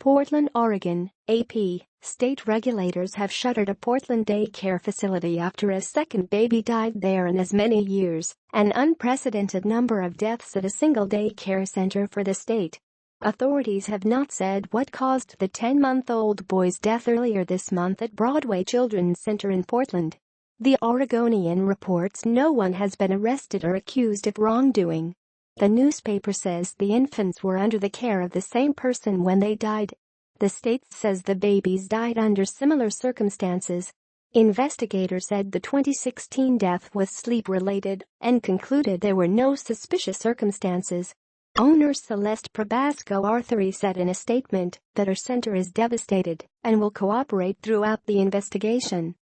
Portland, Oregon, AP, state regulators have shuttered a Portland daycare facility after a second baby died there in as many years, an unprecedented number of deaths at a single daycare center for the state. Authorities have not said what caused the 10-month-old boy's death earlier this month at Broadway Children's Center in Portland. The Oregonian reports no one has been arrested or accused of wrongdoing. The newspaper says the infants were under the care of the same person when they died. The state says the babies died under similar circumstances. Investigators said the 2016 death was sleep-related and concluded there were no suspicious circumstances. Owner Celeste Probasco-Artharee said in a statement that her center is devastated and will cooperate throughout the investigation.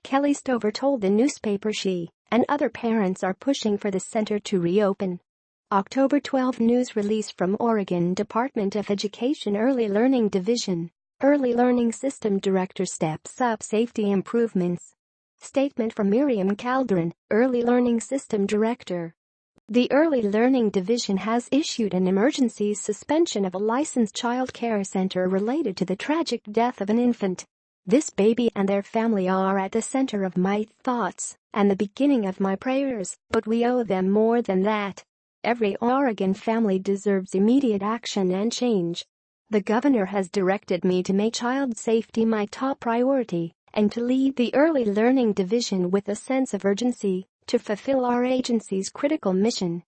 Kelly Stover told the newspaper she and other parents are pushing for the center to reopen. October 12 news release from Oregon Department of Education Early Learning Division. Early Learning System Director steps up safety improvements. Statement from Miriam Calderon, Early Learning System Director. The Early Learning Division has issued an emergency suspension of a licensed child care center related to the tragic death of an infant. This baby and their family are at the center of my thoughts and the beginning of my prayers, but we owe them more than that. Every Oregon family deserves immediate action and change. The governor has directed me to make child safety my top priority and to lead the Early Learning Division with a sense of urgency to fulfill our agency's critical mission.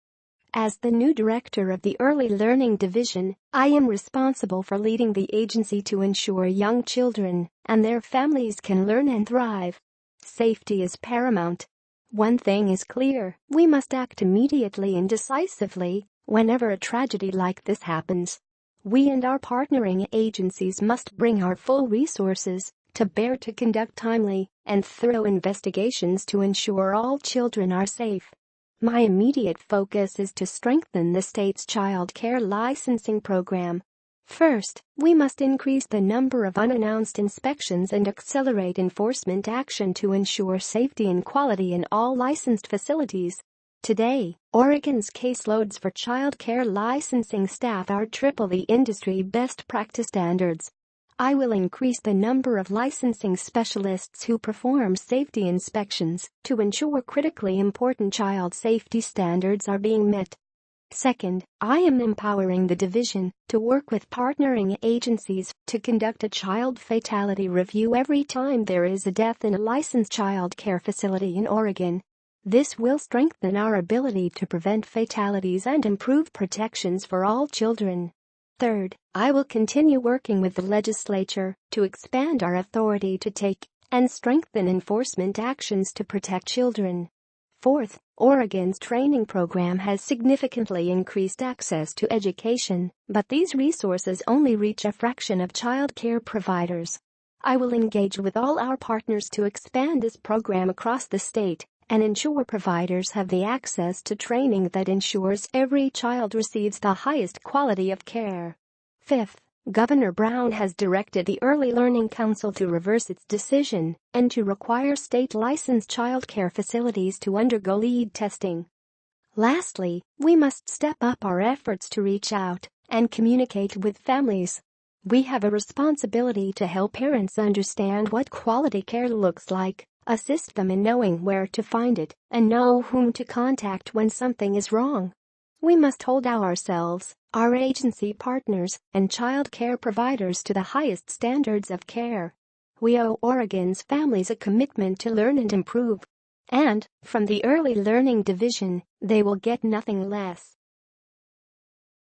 As the new director of the Early Learning Division, I am responsible for leading the agency to ensure young children and their families can learn and thrive. Safety is paramount. One thing is clear, we must act immediately and decisively whenever a tragedy like this happens. We and our partnering agencies must bring our full resources to bear to conduct timely and thorough investigations to ensure all children are safe. My immediate focus is to strengthen the state's child care licensing program. First, we must increase the number of unannounced inspections and accelerate enforcement action to ensure safety and quality in all licensed facilities. Today, Oregon's caseloads for child care licensing staff are triple the industry best practice standards. I will increase the number of licensing specialists who perform safety inspections to ensure critically important child safety standards are being met. Second, I am empowering the division to work with partnering agencies to conduct a child fatality review every time there is a death in a licensed child care facility in Oregon. This will strengthen our ability to prevent fatalities and improve protections for all children. Third, I will continue working with the legislature to expand our authority to take and strengthen enforcement actions to protect children. Fourth, Oregon's training program has significantly increased access to education, but these resources only reach a fraction of child care providers. I will engage with all our partners to expand this program across the state and ensure providers have the access to training that ensures every child receives the highest quality of care. Fifth, Governor Brown has directed the Early Learning Council to reverse its decision and to require state-licensed child care facilities to undergo lead testing. Lastly, we must step up our efforts to reach out and communicate with families. We have a responsibility to help parents understand what quality care looks like, assist them in knowing where to find it, and know whom to contact when something is wrong. We must hold ourselves, our agency partners, and child care providers to the highest standards of care. We owe Oregon's families a commitment to learn and improve. And, from the Early Learning Division, they will get nothing less.